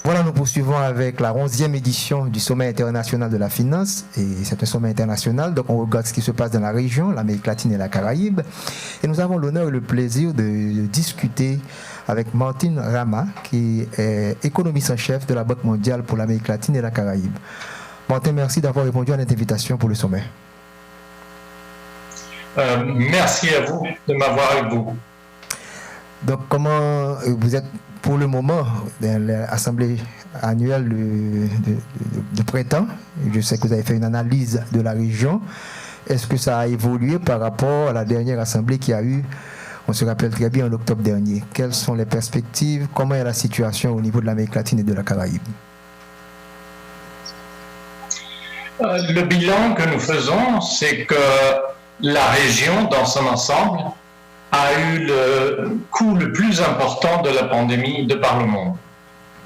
Voilà, nous poursuivons avec la 11e édition du Sommet international de la finance. Et c'est un sommet international, donc on regarde ce qui se passe dans la région, l'Amérique latine et la Caraïbe. Et nous avons l'honneur et le plaisir de discuter avec Martin Rama, qui est économiste en chef de la Banque mondiale pour l'Amérique latine et la Caraïbe. Martin, merci d'avoir répondu à notre invitation pour le sommet. Merci à vous de m'avoir avec vous. Donc, comment vous êtes pour le moment dans l'Assemblée annuelle de printemps? Je sais que vous avez fait une analyse de la région. Est-ce que ça a évolué par rapport à la dernière assemblée qui a eu, on se rappelle très bien, en octobre dernier? Quelles sont les perspectives? Comment est la situation au niveau de l'Amérique latine et de la Caraïbe? Le bilan que nous faisons, c'est que la région, dans son ensemble, a eu le coup le plus important de la pandémie de par le monde.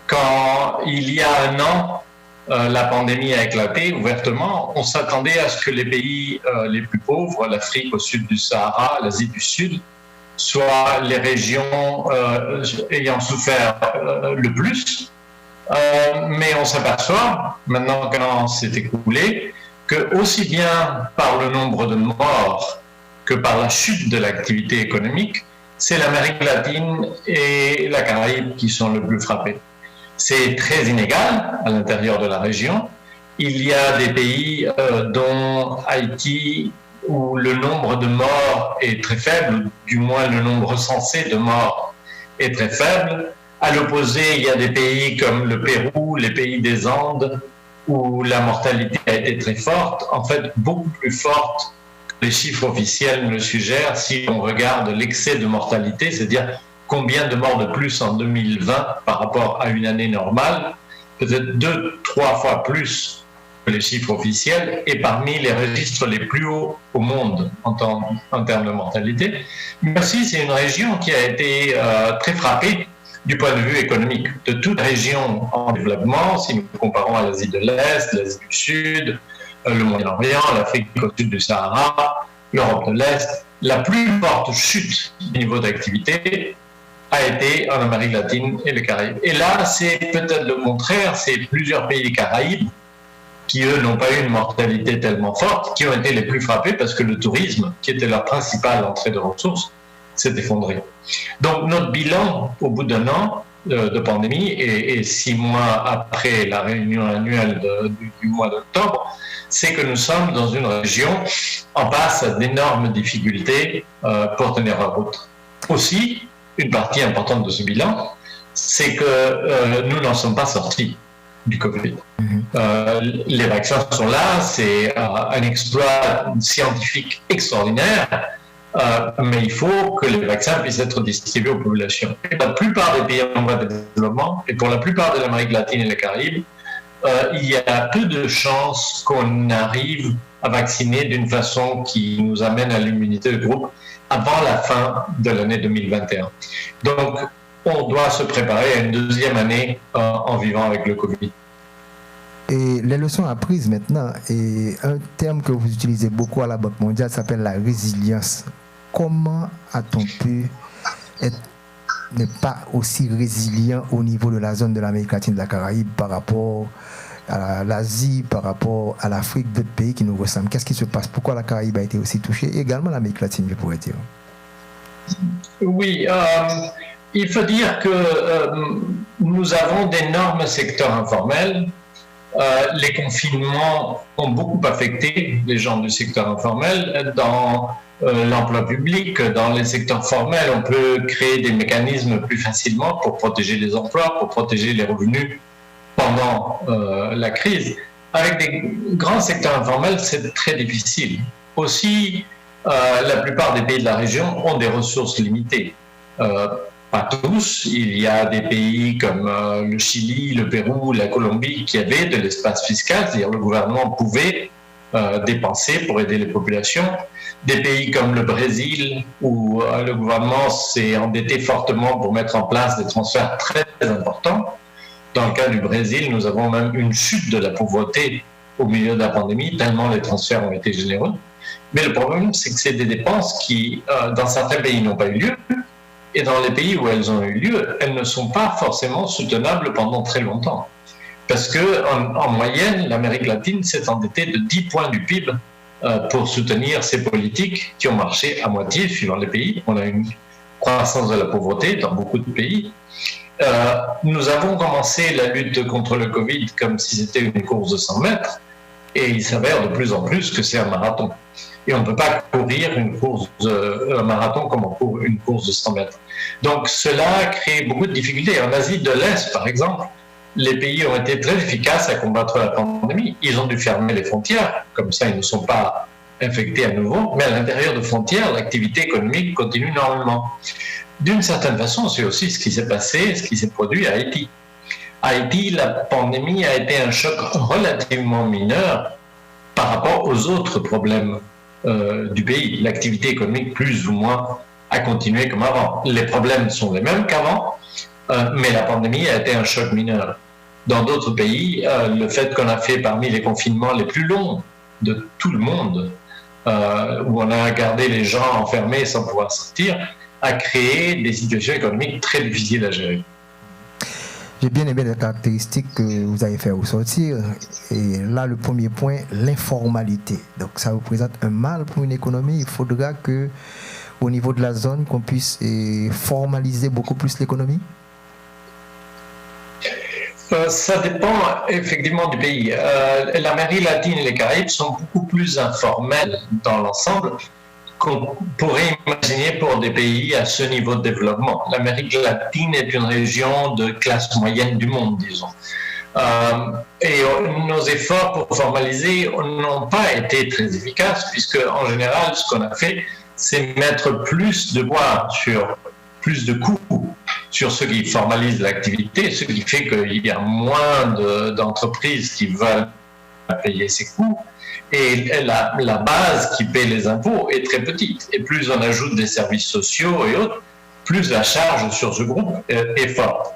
Quand il y a un an, la pandémie a éclaté ouvertement, on s'attendait à ce que les pays les plus pauvres, l'Afrique au sud du Sahara, l'Asie du Sud, soient les régions ayant souffert le plus. Mais on s'aperçoit, maintenant qu'un an s'est écoulé, que aussi bien par le nombre de morts que par la chute de l'activité économique, c'est l'Amérique latine et la Caraïbe qui sont le plus frappés. C'est très inégal à l'intérieur de la région. Il y a des pays dont Haïti, où le nombre de morts est très faible, du moins le nombre censé de morts est très faible. À l'opposé, il y a des pays comme le Pérou, les pays des Andes, où la mortalité a été très forte, en fait beaucoup plus forte que les chiffres officiels me le suggèrent si on regarde l'excès de mortalité, c'est-à-dire combien de morts de plus en 2020 par rapport à une année normale, peut-être 2-3 fois plus que les chiffres officiels, et parmi les registres les plus hauts au monde en termes de mortalité. Mais aussi, c'est une région qui a été très frappée du point de vue économique, de toute région en développement, si nous comparons à l'Asie de l'Est, l'Asie du Sud, le Moyen-Orient, l'Afrique au sud du Sahara, l'Europe de l'Est, la plus forte chute du niveau d'activité a été en Amérique latine et les Caraïbes. Et là, c'est peut-être le contraire, c'est plusieurs pays des Caraïbes qui, eux, n'ont pas eu une mortalité tellement forte, qui ont été les plus frappés parce que le tourisme, qui était leur principale entrée de ressources, s'est effondré. Donc notre bilan au bout d'un an de pandémie et 6 mois après la réunion annuelle du mois d'octobre, c'est que nous sommes dans une région en face d'énormes difficultés pour tenir la route. Aussi, une partie importante de ce bilan, c'est que nous n'en sommes pas sortis du Covid. Les vaccins sont là, c'est un exploit scientifique extraordinaire. Mais il faut que les vaccins puissent être distribués aux populations. Et la plupart des pays en voie de développement, et pour la plupart de l'Amérique latine et les Caraïbes, il y a peu de chances qu'on arrive à vacciner d'une façon qui nous amène à l'immunité de groupe avant la fin de l'année 2021. Donc, on doit se préparer à une deuxième année en vivant avec le Covid. Et les leçons apprises maintenant, et un terme que vous utilisez beaucoup à la Banque mondiale s'appelle la résilience. Comment a-t-on pu ne pas aussi résilient au niveau de la zone de l'Amérique latine et de la Caraïbe par rapport à l'Asie, par rapport à l'Afrique, d'autres pays qui nous ressemblent? Qu'est-ce qui se passe? Pourquoi la Caraïbe a été aussi touchée? Et également l'Amérique latine, je pourrais dire. Oui, il faut dire que nous avons d'énormes secteurs informels. Les confinements ont beaucoup affecté les gens du secteur informel. Dans l'emploi public, dans les secteurs formels, on peut créer des mécanismes plus facilement pour protéger les emplois, pour protéger les revenus pendant la crise. Avec des grands secteurs informels, c'est très difficile. Aussi, la plupart des pays de la région ont des ressources limitées. Pas tous, il y a des pays comme le Chili, le Pérou, la Colombie qui avaient de l'espace fiscal, c'est-à-dire le gouvernement pouvait dépenser pour aider les populations. Des pays comme le Brésil où le gouvernement s'est endetté fortement pour mettre en place des transferts très importants. Dans le cas du Brésil, nous avons même une chute de la pauvreté au milieu de la pandémie, tellement les transferts ont été généreux. Mais le problème, c'est que c'est des dépenses qui, dans certains pays, n'ont pas eu lieu, Et dans les pays où elles ont eu lieu, elles ne sont pas forcément soutenables pendant très longtemps. Parce qu'en moyenne, l'Amérique latine s'est endettée de 10 points du PIB pour soutenir ces politiques qui ont marché à moitié suivant les pays. On a une croissance de la pauvreté dans beaucoup de pays. Nous avons commencé la lutte contre le Covid comme si c'était une course de 100 mètres, et il s'avère de plus en plus que c'est un marathon. Et on ne peut pas courir un marathon comme on court une course de 100 mètres. Donc cela crée beaucoup de difficultés. En Asie de l'Est, par exemple, les pays ont été très efficaces à combattre la pandémie. Ils ont dû fermer les frontières, comme ça ils ne sont pas infectés à nouveau, mais à l'intérieur de frontières, l'activité économique continue normalement. D'une certaine façon, c'est aussi ce qui s'est passé, ce qui s'est produit à Haïti. À Haïti, la pandémie a été un choc relativement mineur par rapport aux autres problèmes du pays. L'activité économique, plus ou moins, a continué comme avant. Les problèmes sont les mêmes qu'avant, mais la pandémie a été un choc mineur. Dans d'autres pays, le fait qu'on a fait parmi les confinements les plus longs de tout le monde, où on a gardé les gens enfermés sans pouvoir sortir, a créé des situations économiques très difficiles à gérer. J'ai bien aimé les caractéristiques que vous avez fait ressortir. Et là, le premier point, l'informalité. Donc, ça représente un mal pour une économie. Il faudra que, au niveau de la zone, qu'on puisse formaliser beaucoup plus l'économie. Ça dépend effectivement du pays. L'Amérique latine et les Caraïbes sont beaucoup plus informels dans l'ensemble qu'on pourrait imaginer pour des pays à ce niveau de développement. L'Amérique latine est une région de classe moyenne du monde, disons. Et nos efforts pour formaliser n'ont pas été très efficaces, puisque en général, ce qu'on a fait, c'est mettre plus de poids sur plus de coûts sur ceux qui formalisent l'activité, ce qui fait qu'il y a moins d'entreprises qui veulent payer ces coûts. Et la base qui paie les impôts est très petite. Et plus on ajoute des services sociaux et autres, plus la charge sur ce groupe est forte.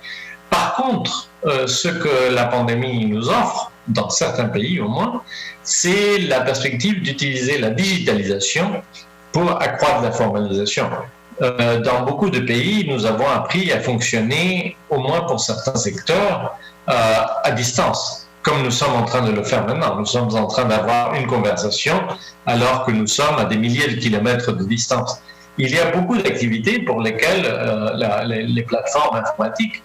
Par contre, ce que la pandémie nous offre, dans certains pays au moins, c'est la perspective d'utiliser la digitalisation pour accroître la formalisation. Dans beaucoup de pays, nous avons appris à fonctionner, au moins pour certains secteurs, à distance, comme nous sommes en train de le faire maintenant. Nous sommes en train d'avoir une conversation alors que nous sommes à des milliers de kilomètres de distance. Il y a beaucoup d'activités pour lesquelles les plateformes informatiques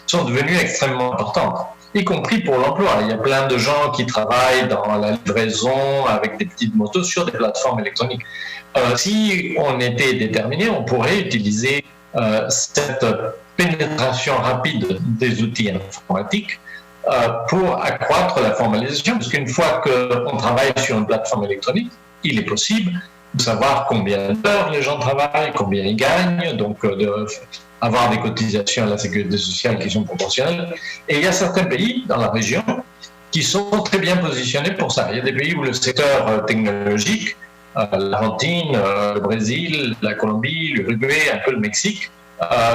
sont devenues extrêmement importantes, y compris pour l'emploi. Il y a plein de gens qui travaillent dans la livraison avec des petites motos sur des plateformes électroniques. Si on était déterminé, on pourrait utiliser cette pénétration rapide des outils informatiques pour accroître la formalisation, parce qu'une fois qu'on travaille sur une plateforme électronique, il est possible de savoir combien d'heures les gens travaillent, combien ils gagnent, donc avoir des cotisations à la sécurité sociale qui sont proportionnelles. Et il y a certains pays dans la région qui sont très bien positionnés pour ça. Il y a des pays où le secteur technologique, l'Argentine, le Brésil, la Colombie, l'Uruguay, un peu le Mexique,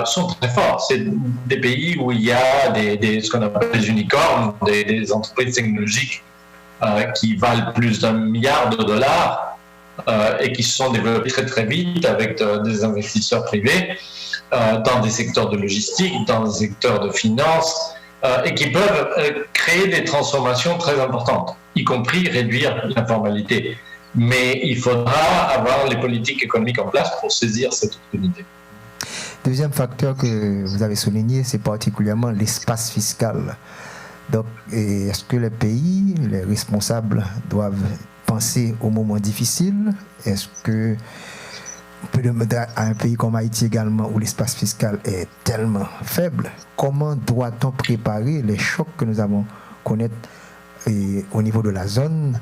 sont très forts. C'est des pays où il y a ce qu'on appelle des unicornes, des entreprises technologiques qui valent plus d'1 milliard de dollars et qui se sont développées très très vite avec des investisseurs privés dans des secteurs de logistique, dans des secteurs de finance, et qui peuvent créer des transformations très importantes, y compris réduire l'informalité. Mais il faudra avoir les politiques économiques en place pour saisir cette opportunité. Deuxième facteur que vous avez souligné, c'est particulièrement l'espace fiscal. Donc, est-ce que les pays, les responsables doivent penser aux moments difficiles? Est-ce que on peut demander à un pays comme Haïti également, où l'espace fiscal est tellement faible, comment doit-on préparer les chocs que nous allons connaître au niveau de la zone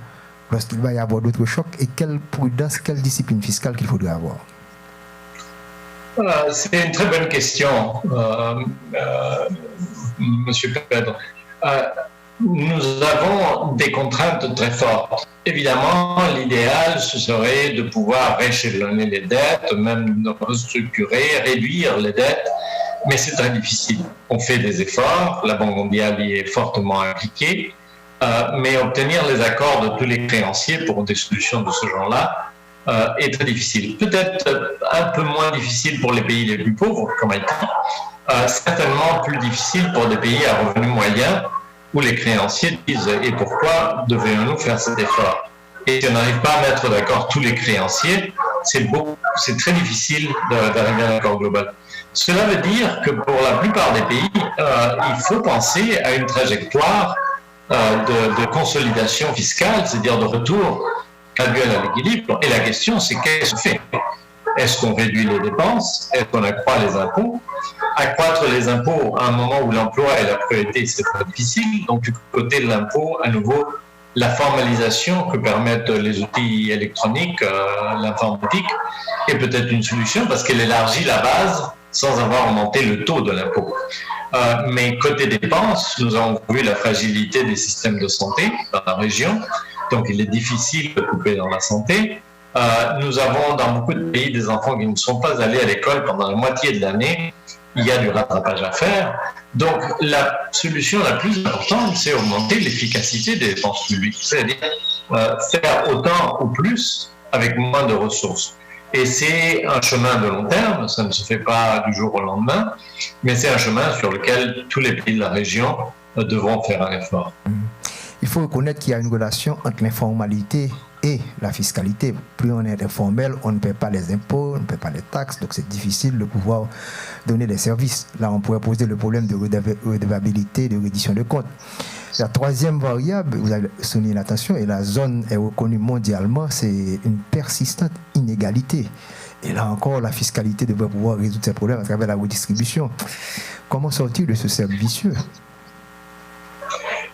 lorsqu'il va y avoir d'autres chocs, et quelle prudence, quelle discipline fiscale qu'il faudrait avoir? C'est une très bonne question, Monsieur Pedro. Nous avons des contraintes très fortes. Évidemment, l'idéal, ce serait de pouvoir rééchelonner les dettes, même restructurer, réduire les dettes, mais c'est très difficile. On fait des efforts, la Banque mondiale y est fortement impliquée, mais obtenir les accords de tous les créanciers pour des solutions de ce genre-là est très difficile. Peut-être un peu moins difficile pour les pays les plus pauvres, comme Haïti, certainement plus difficile pour des pays à revenus moyens, où les créanciers disent « et pourquoi devrions-nous faire cet effort ?» Et si on n'arrive pas à mettre d'accord tous les créanciers, c'est très difficile d'arriver à un accord global. Cela veut dire que pour la plupart des pays, il faut penser à une trajectoire de consolidation fiscale, c'est-à-dire de retour graduel à l'équilibre. Et la question, c'est qu'est-ce qu'on fait ? Est-ce qu'on réduit les dépenses ? Est-ce qu'on accroît les impôts ? Accroître les impôts à un moment où l'emploi est la priorité, c'est très difficile. Donc, du côté de l'impôt, à nouveau, la formalisation que permettent les outils électroniques, l'informatique, est peut-être une solution parce qu'elle élargit la base sans avoir augmenté le taux de l'impôt. Mais côté dépenses, nous avons vu la fragilité des systèmes de santé dans la région, donc il est difficile de couper dans la santé. Nous avons dans beaucoup de pays des enfants qui ne sont pas allés à l'école pendant la moitié de l'année. Il y a du rattrapage à faire. Donc la solution la plus importante, c'est augmenter l'efficacité des dépenses publiques, c'est-à-dire faire autant ou plus avec moins de ressources. Et c'est un chemin de long terme, ça ne se fait pas du jour au lendemain, mais c'est un chemin sur lequel tous les pays de la région devront faire un effort. Il faut reconnaître qu'il y a une relation entre l'informalité et la fiscalité. Plus on est informel, on ne paie pas les impôts, on ne paie pas les taxes, donc c'est difficile de pouvoir donner des services. Là, on pourrait poser le problème de redevabilité, de reddition de comptes. La troisième variable, vous avez souligné l'attention, et la zone est reconnue mondialement, c'est une persistante inégalité. Et là encore, la fiscalité devrait pouvoir résoudre ces problèmes à travers la redistribution. Comment sortir de ce cercle vicieux ?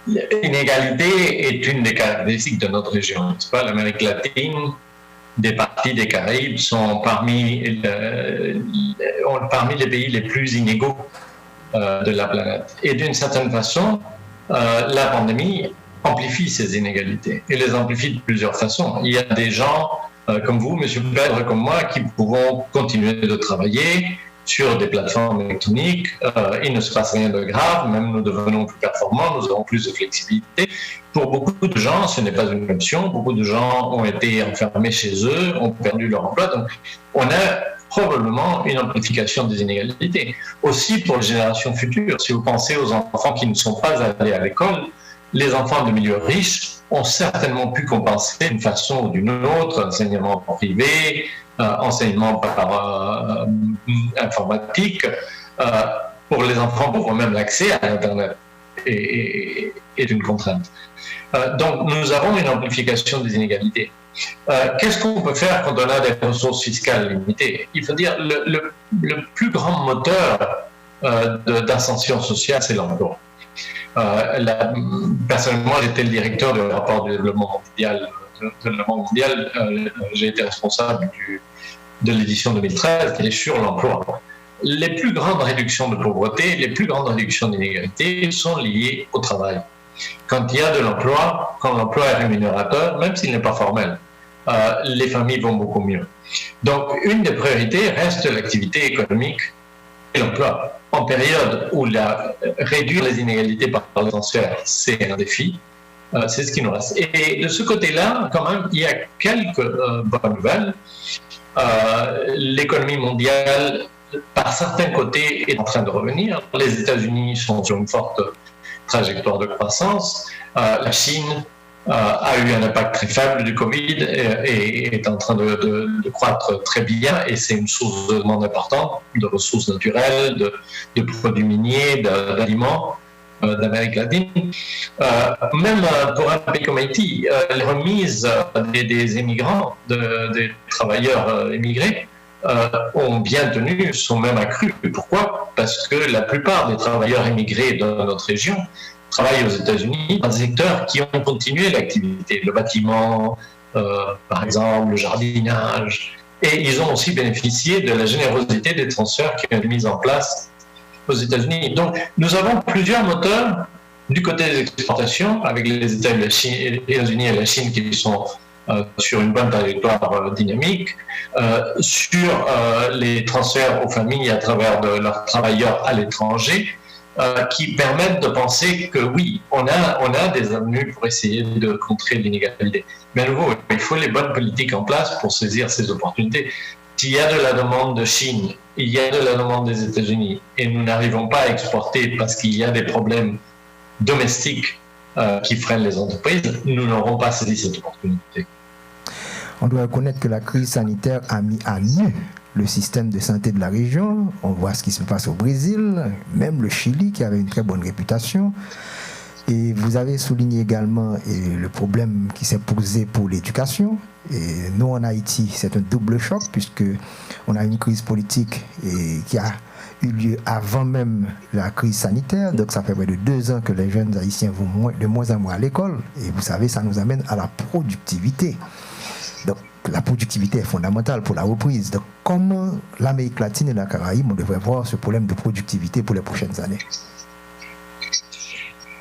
L'inégalité est une des caractéristiques de notre région. C'est pas l'Amérique latine, des parties des Caraïbes sont parmi les pays les plus inégaux de la planète. Et d'une certaine façon, la pandémie amplifie ces inégalités et les amplifie de plusieurs façons. Il y a des gens comme vous, M. Pedre, comme moi, qui pouvons continuer de travailler sur des plateformes électroniques. Il ne se passe rien de grave, même nous devenons plus performants, nous avons plus de flexibilité. Pour beaucoup de gens, ce n'est pas une option. Beaucoup de gens ont été enfermés chez eux, ont perdu leur emploi. Donc, on a probablement une amplification des inégalités. Aussi pour les générations futures, si vous pensez aux enfants qui ne sont pas allés à l'école, les enfants de milieux riches ont certainement pu compenser d'une façon ou d'une autre, enseignement privé, enseignement par informatique. Pour les enfants pauvres, même l'accès à Internet est une contrainte. Donc nous avons une amplification des inégalités. Qu'est-ce qu'on peut faire quand on a des ressources fiscales limitées ? Il faut dire le plus grand moteur d'ascension sociale, c'est l'emploi. Personnellement, j'étais le directeur du rapport du développement mondial. J'ai été responsable de l'édition 2013 qui est sur l'emploi. Les plus grandes réductions de pauvreté, les plus grandes réductions d'inégalité sont liées au travail. Quand il y a de l'emploi, quand l'emploi est rémunérateur, même s'il n'est pas formel, les familles vont beaucoup mieux. Donc, une des priorités reste l'activité économique et l'emploi. En période où réduire les inégalités par le transfert, c'est un défi, c'est ce qui nous reste. Et de ce côté-là, quand même, il y a quelques bonnes nouvelles. L'économie mondiale, par certains côtés, est en train de revenir. Les États-Unis sont sur une forte trajectoire de croissance. La Chine a eu un impact très faible du Covid et est en train de croître très bien, et c'est une source de demande importante de ressources naturelles, de produits miniers, d'aliments d'Amérique latine. Même pour un pays comme Haïti, les remises des immigrants, des travailleurs immigrés, ont bien tenu, sont même accrues. Pourquoi ? Parce que la plupart des travailleurs immigrés de notre région travaillent aux États-Unis dans des secteurs qui ont continué l'activité, le bâtiment, par exemple, le jardinage, et ils ont aussi bénéficié de la générosité des transferts qui ont été mis en place aux États-Unis. Donc, nous avons plusieurs moteurs du côté des exportations, avec les États-Unis et la Chine qui sont sur une bonne trajectoire dynamique, sur les transferts aux familles à travers de leurs travailleurs à l'étranger, qui permettent de penser que oui, on a des avenues pour essayer de contrer l'inégalité. Mais à nouveau, il faut les bonnes politiques en place pour saisir ces opportunités. S'il y a de la demande de Chine, il y a de la demande des États-Unis, et nous n'arrivons pas à exporter parce qu'il y a des problèmes domestiques qui freinent les entreprises, nous n'aurons pas saisi cette opportunité. On doit reconnaître que la crise sanitaire a mis à nu le système de santé de la région. On voit ce qui se passe au Brésil, même le Chili qui avait une très bonne réputation. Et vous avez souligné également le problème qui s'est posé pour l'éducation. Et nous, en Haïti, c'est un double choc puisque on a une crise politique qui a eu lieu avant même la crise sanitaire. Donc ça fait près de 2 ans que les jeunes Haïtiens vont de moins en moins à l'école. Et vous savez, ça nous amène à la productivité. Donc la productivité est fondamentale pour la reprise. Donc comment l'Amérique latine et la Caraïbe, on devrait voir ce problème de productivité pour les prochaines années?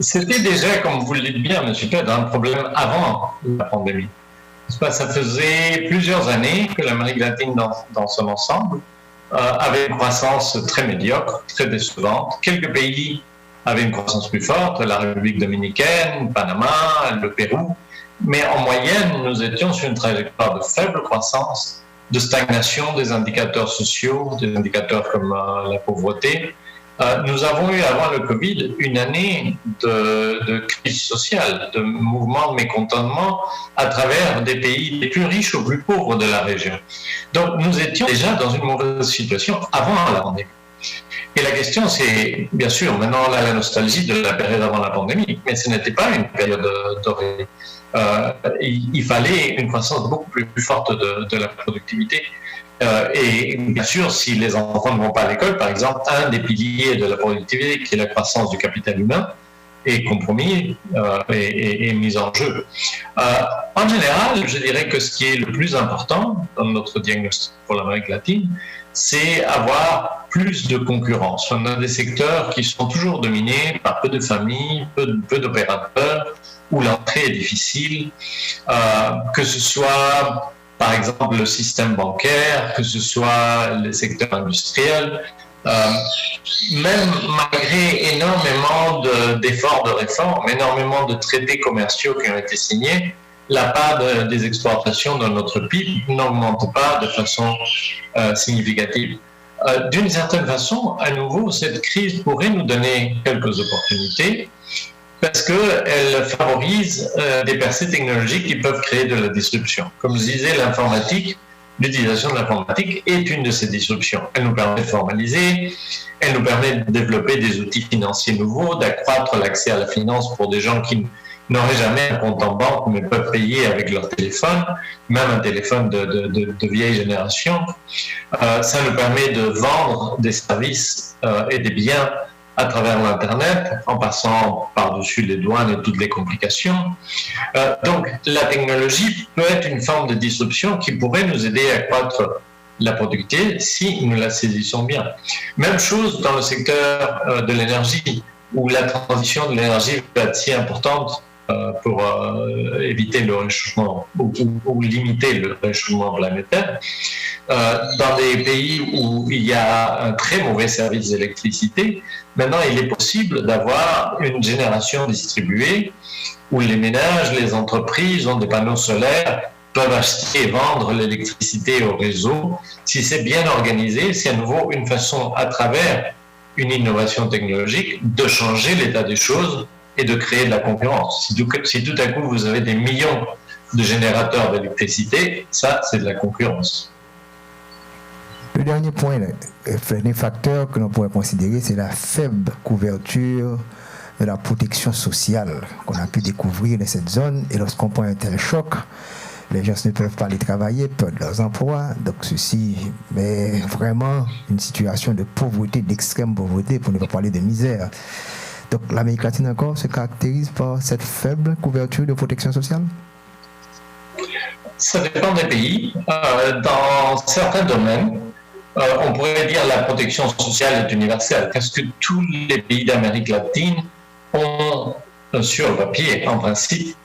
C'était déjà, comme vous le dites bien, M. Ted, un problème avant la pandémie. Ça faisait plusieurs années que l'Amérique latine, dans son ensemble, avait une croissance très médiocre, très décevante. Quelques pays avaient une croissance plus forte, la République dominicaine, Panama, le Pérou. Mais en moyenne, nous étions sur une trajectoire de faible croissance, de stagnation des indicateurs sociaux, des indicateurs comme la pauvreté. Nous avons eu avant le Covid une année de crise sociale, de mouvement de mécontentement à travers des pays les plus riches aux plus pauvres de la région. Donc nous étions déjà dans une mauvaise situation avant la pandémie. Et la question c'est, bien sûr, maintenant on a la nostalgie de la période avant la pandémie, mais ce n'était pas une période dorée. Il fallait une croissance beaucoup plus forte de la productivité. Et bien sûr, si les enfants ne vont pas à l'école, par exemple, un des piliers de la productivité, qui est la croissance du capital humain, est compromis et mis en jeu. En général, je dirais que ce qui est le plus important dans notre diagnostic pour l'Amérique latine, c'est avoir plus de concurrence. On a des secteurs qui sont toujours dominés par peu de familles, peu d'opérateurs, où l'entrée est difficile, que ce soit par exemple le système bancaire, que ce soit les secteurs industriels, même malgré énormément d'efforts de réforme, énormément de traités commerciaux qui ont été signés, la part des exportations dans notre PIB n'augmente pas de façon significative. D'une certaine façon, à nouveau, cette crise pourrait nous donner quelques opportunités, parce qu'elle favorise des percées technologiques qui peuvent créer de la disruption. Comme je disais, l'utilisation de l'informatique est une de ces disruptions. Elle nous permet de formaliser, elle nous permet de développer des outils financiers nouveaux, d'accroître l'accès à la finance pour des gens qui n'auraient jamais un compte en banque mais peuvent payer avec leur téléphone, même un téléphone de vieille génération. Ça nous permet de vendre des services et des biens à travers l'Internet, en passant par-dessus les douanes et toutes les complications. Donc, la technologie peut être une forme de disruption qui pourrait nous aider à accroître la productivité si nous la saisissons bien. Même chose dans le secteur de l'énergie, où la transition de l'énergie va être si importante pour éviter le réchauffement ou limiter le réchauffement planétaire. Dans des pays où il y a un très mauvais service d'électricité, maintenant il est possible d'avoir une génération distribuée où les ménages, les entreprises ont des panneaux solaires, peuvent acheter et vendre l'électricité au réseau. Si c'est bien organisé, c'est à nouveau une façon, à travers une innovation technologique, de changer l'état des choses et de créer de la concurrence. Si tout à coup vous avez des millions de générateurs d'électricité, ça c'est de la concurrence. Le dernier point, le dernier facteur que l'on pourrait considérer, c'est la faible couverture de la protection sociale qu'on a pu découvrir dans cette zone. Et lorsqu'on prend un tel choc, les gens ne peuvent pas aller travailler, perdent leurs emplois. Donc ceci met vraiment une situation de pauvreté, d'extrême pauvreté, pour ne pas parler de misère. Donc l'Amérique latine encore se caractérise par cette faible couverture de protection sociale? Ça dépend des pays. Dans certains domaines, on pourrait dire que la protection sociale est universelle, parce que tous les pays d'Amérique latine ont, sur le papier, en principe,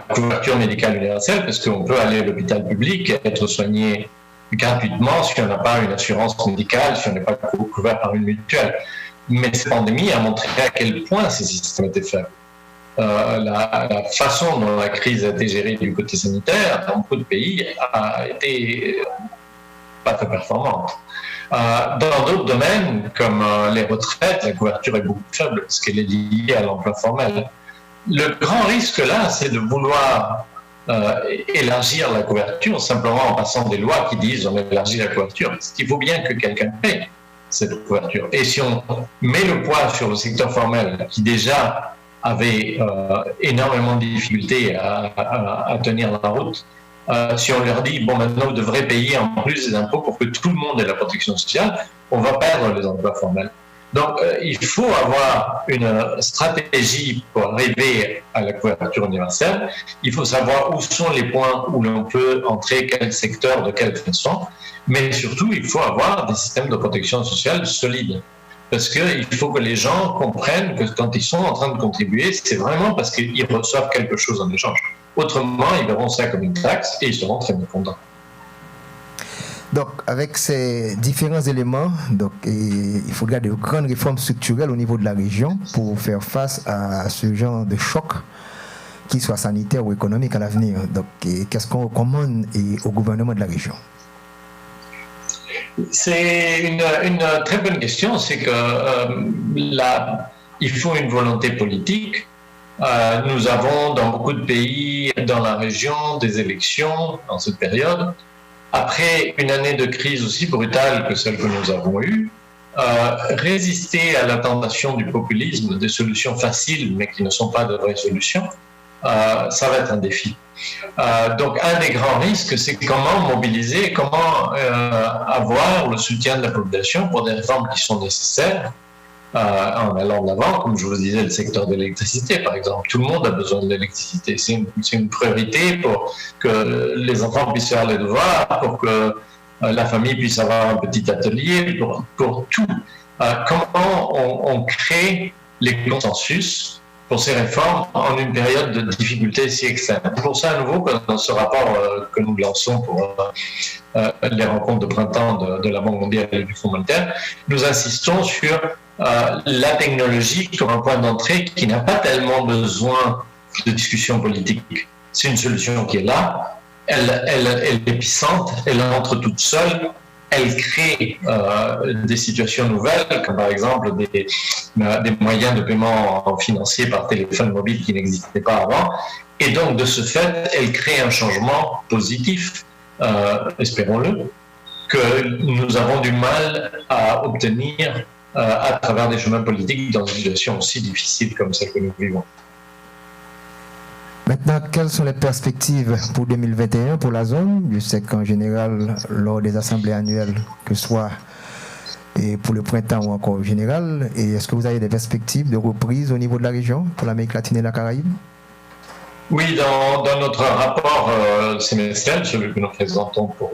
couverture médicale universelle, parce qu'on peut aller à l'hôpital public et être soigné gratuitement si on n'a pas une assurance médicale, si on n'est pas couvert par une mutuelle. Mais cette pandémie a montré à quel point ces systèmes étaient faibles. La façon dont la crise a été gérée du côté sanitaire dans beaucoup de pays a été pas très performante. Dans d'autres domaines, comme les retraites, la couverture est beaucoup plus faible parce qu'elle est liée à l'emploi formel. Le grand risque là, c'est de vouloir élargir la couverture simplement en passant des lois qui disent on élargit la couverture. Parce qu'il faut bien que quelqu'un paye cette couverture. Et si on met le poids sur le secteur formel qui déjà avait énormément de difficultés à tenir la route, si on leur dit, bon, maintenant vous devrez payer en plus des impôts pour que tout le monde ait la protection sociale, on va perdre les emplois formels. Donc, il faut avoir une stratégie pour arriver à la couverture universelle. Il faut savoir où sont les points où l'on peut entrer, quel secteur, de quelle façon. Mais surtout, il faut avoir des systèmes de protection sociale solides. Parce qu'il faut que les gens comprennent que quand ils sont en train de contribuer, c'est vraiment parce qu'ils reçoivent quelque chose en échange. Autrement, ils verront ça comme une taxe et ils seront très mécontents. Donc, avec ces différents éléments, donc, il faudra de grandes réformes structurelles au niveau de la région pour faire face à ce genre de choc, qu'il soit sanitaire ou économique à l'avenir. Donc, qu'est-ce qu'on recommande au gouvernement de la région? C'est une très bonne question. C'est que il faut une volonté politique. Nous avons dans beaucoup de pays dans la région des élections en cette période. Après une année de crise aussi brutale que celle que nous avons eue, résister à la tentation du populisme, des solutions faciles mais qui ne sont pas de vraies solutions, ça va être un défi. Donc un des grands risques, c'est comment mobiliser, comment avoir le soutien de la population pour des réformes qui sont nécessaires, en allant de l'avant, comme je vous disais, le secteur de l'électricité, par exemple. Tout le monde a besoin de l'électricité. C'est une priorité pour que les enfants puissent faire les devoirs, pour que la famille puisse avoir un petit atelier, pour tout. Comment on crée les consensus pour ces réformes en une période de difficultés si extrêmes. C'est pour ça, à nouveau, que dans ce rapport que nous lançons pour les rencontres de printemps de la Banque mondiale et du Fonds monétaire, nous insistons sur la technologie comme un point d'entrée qui n'a pas tellement besoin de discussion politique. C'est une solution qui est là, elle est puissante, elle entre toute seule, elle crée des situations nouvelles, comme par exemple des moyens de paiement financiers par téléphone mobile qui n'existaient pas avant. Et donc, de ce fait, elle crée un changement positif, espérons-le, que nous avons du mal à obtenir à travers des chemins politiques dans une situation aussi difficile comme celle que nous vivons. Maintenant, quelles sont les perspectives pour 2021 pour la zone? Je sais qu'en général, lors des assemblées annuelles, que ce soit pour le printemps ou encore au général, et est-ce que vous avez des perspectives de reprise au niveau de la région pour l'Amérique latine et la Caraïbe? Oui, dans notre rapport semestriel, celui que nous présentons pour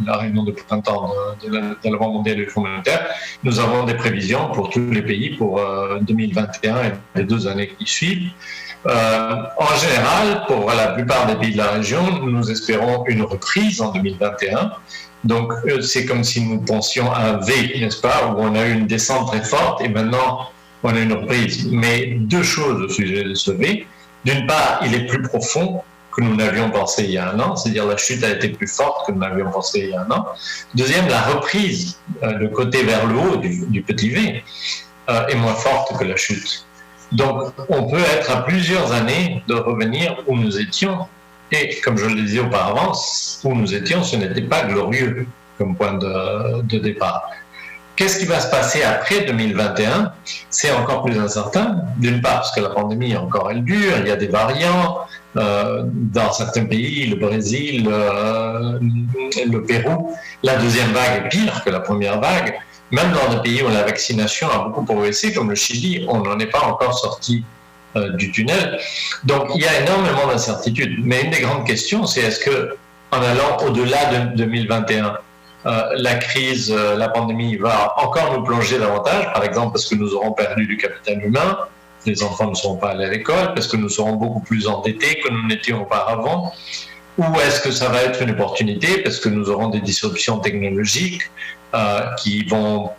la réunion de printemps de la Banque mondiale et du Fonds monétaire, nous avons des prévisions pour tous les pays pour 2021 et les 2 années qui suivent. En général, pour la plupart des pays de la région, nous espérons une reprise en 2021. Donc, c'est comme si nous pensions à un V, n'est-ce pas, où on a eu une descente très forte et maintenant on a une reprise. Mais 2 choses au sujet de ce V. D'une part, il est plus profond que nous n'avions pensé il y a un an, c'est-à-dire la chute a été plus forte que nous n'avions pensé il y a un an. Deuxième, la reprise, le côté vers le haut du petit V, est moins forte que la chute. Donc, on peut être à plusieurs années de revenir où nous étions. Et comme je le disais auparavant, où nous étions, ce n'était pas glorieux comme point de départ. Qu'est-ce qui va se passer après 2021? C'est encore plus incertain. D'une part, parce que la pandémie, encore elle dure, il y a des variants. Dans certains pays, le Brésil, le Pérou, la deuxième vague est pire que la première vague. Même dans des pays où la vaccination a beaucoup progressé, comme le Chili, on n'en est pas encore sorti du tunnel. Donc il y a énormément d'incertitudes. Mais une des grandes questions, c'est est-ce que, en allant au-delà de 2021, la crise, la pandémie va encore nous plonger davantage, par exemple parce que nous aurons perdu du capital humain, les enfants ne seront pas allés à l'école, parce que nous serons beaucoup plus endettés que nous n'étions auparavant, ou est-ce que ça va être une opportunité parce que nous aurons des disruptions technologiques qui vont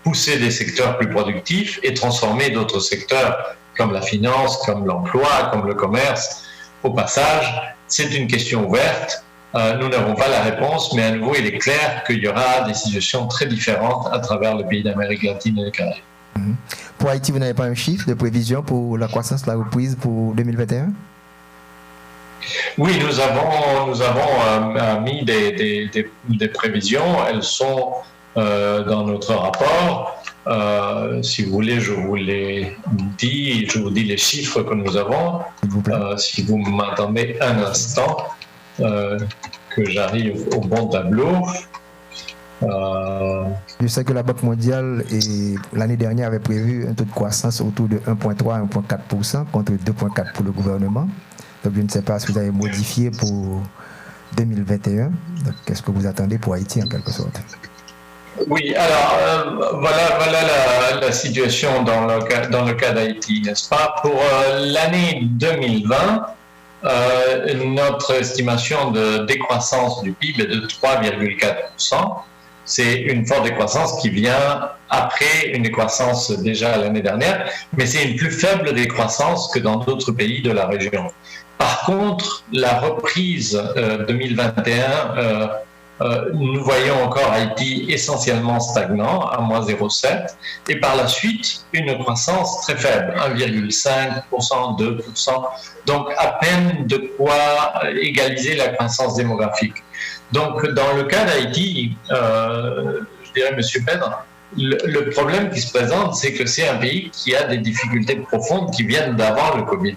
pousser des secteurs plus productifs et transformer d'autres secteurs comme la finance, comme l'emploi, comme le commerce. Au passage, c'est une question ouverte. Nous n'avons pas la réponse, mais à nouveau, il est clair qu'il y aura des situations très différentes à travers le pays d'Amérique latine et des Caraïbes. Pour Haïti, vous n'avez pas un chiffre de prévision pour la croissance, la reprise pour 2021? Oui, nous avons mis des prévisions. Elles sont dans notre rapport. Si vous voulez, je vous dis les chiffres que nous avons. Si vous m'attendez un instant, que j'arrive au bon tableau. Je sais que la Banque mondiale l'année dernière avait prévu un taux de croissance autour de 1,3 à 1,4% contre 2,4% pour le gouvernement. Donc je ne sais pas si vous avez modifié pour 2021. Qu'est-ce que vous attendez pour Haïti en quelque sorte? Oui, alors voilà la situation dans le cas d'Haïti, n'est-ce pas? Pour l'année 2020, notre estimation de décroissance du PIB est de 3,4%. C'est une forte décroissance qui vient après une décroissance déjà l'année dernière, mais c'est une plus faible décroissance que dans d'autres pays de la région. Par contre, la reprise 2021, nous voyons encore Haïti essentiellement stagnant, à moins 0,7%, et par la suite, une croissance très faible, 1,5%, 2%, donc à peine de quoi égaliser la croissance démographique. Donc, dans le cas d'Haïti, je dirais, M. Pedre, le problème qui se présente, c'est que c'est un pays qui a des difficultés profondes qui viennent d'avant le Covid.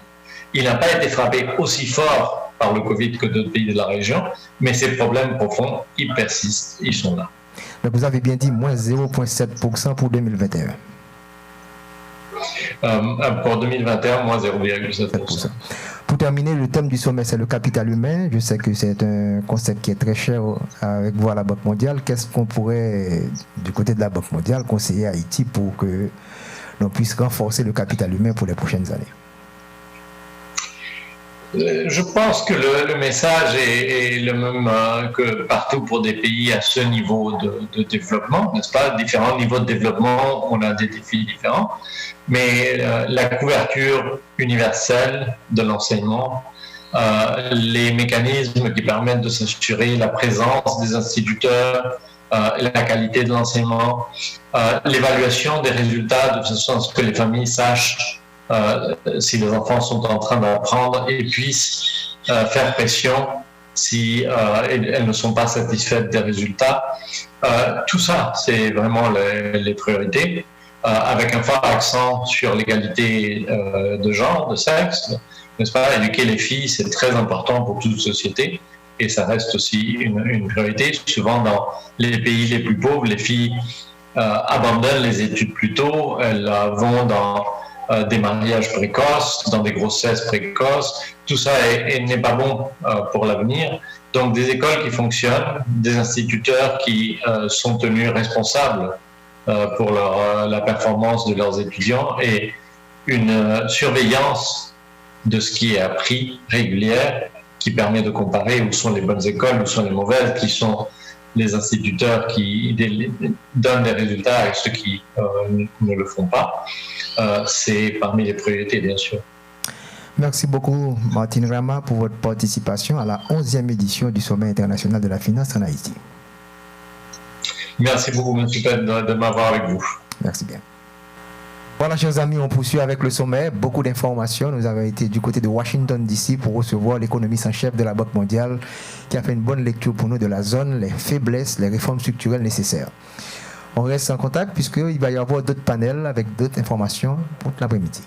Il n'a pas été frappé aussi fort par le Covid que d'autres pays de la région, mais ces problèmes profonds, ils persistent, ils sont là. Donc vous avez bien dit moins 0,7% pour 2021. Pour 2021, moins 0,7%. Pour terminer, le thème du sommet, c'est le capital humain. Je sais que c'est un concept qui est très cher avec vous à la Banque mondiale. Qu'est-ce qu'on pourrait, du côté de la Banque mondiale, conseiller à Haïti pour que l'on puisse renforcer le capital humain pour les prochaines années? Je pense que le message est le même que partout pour des pays à ce niveau de développement, n'est-ce pas? Différents niveaux de développement, on a des défis différents, mais la couverture universelle de l'enseignement, les mécanismes qui permettent de s'assurer la présence des instituteurs, la qualité de l'enseignement, l'évaluation des résultats de façon à ce que les familles sachent si les enfants sont en train d'apprendre et puissent faire pression si elles ne sont pas satisfaites des résultats. Tout ça, c'est vraiment les priorités, avec un fort accent sur l'égalité de genre, de sexe, n'est-ce pas? Éduquer les filles, c'est très important pour toute société et ça reste aussi une priorité. Souvent, dans les pays les plus pauvres, les filles abandonnent les études plus tôt, elles vont dans des mariages précoces, dans des grossesses précoces. Tout ça n'est pas bon pour l'avenir. Donc des écoles qui fonctionnent, des instituteurs qui sont tenus responsables pour la performance de leurs étudiants et une surveillance de ce qui est appris régulière qui permet de comparer où sont les bonnes écoles, où sont les mauvaises, qui sont les instituteurs qui donnent des résultats avec ceux qui ne le font pas. C'est parmi les priorités, bien sûr. Merci beaucoup, Martin Rama, pour votre participation à la 11e édition du Sommet international de la finance en Haïti. Merci beaucoup, M. Pedre, de m'avoir avec vous. Merci bien. Voilà, chers amis, on poursuit avec le sommet. Beaucoup d'informations. Nous avons été du côté de Washington, D.C. pour recevoir l'économiste en chef de la Banque mondiale qui a fait une bonne lecture pour nous de la zone, les faiblesses, les réformes structurelles nécessaires. On reste en contact puisqu'il va y avoir d'autres panels avec d'autres informations pour l'après-midi.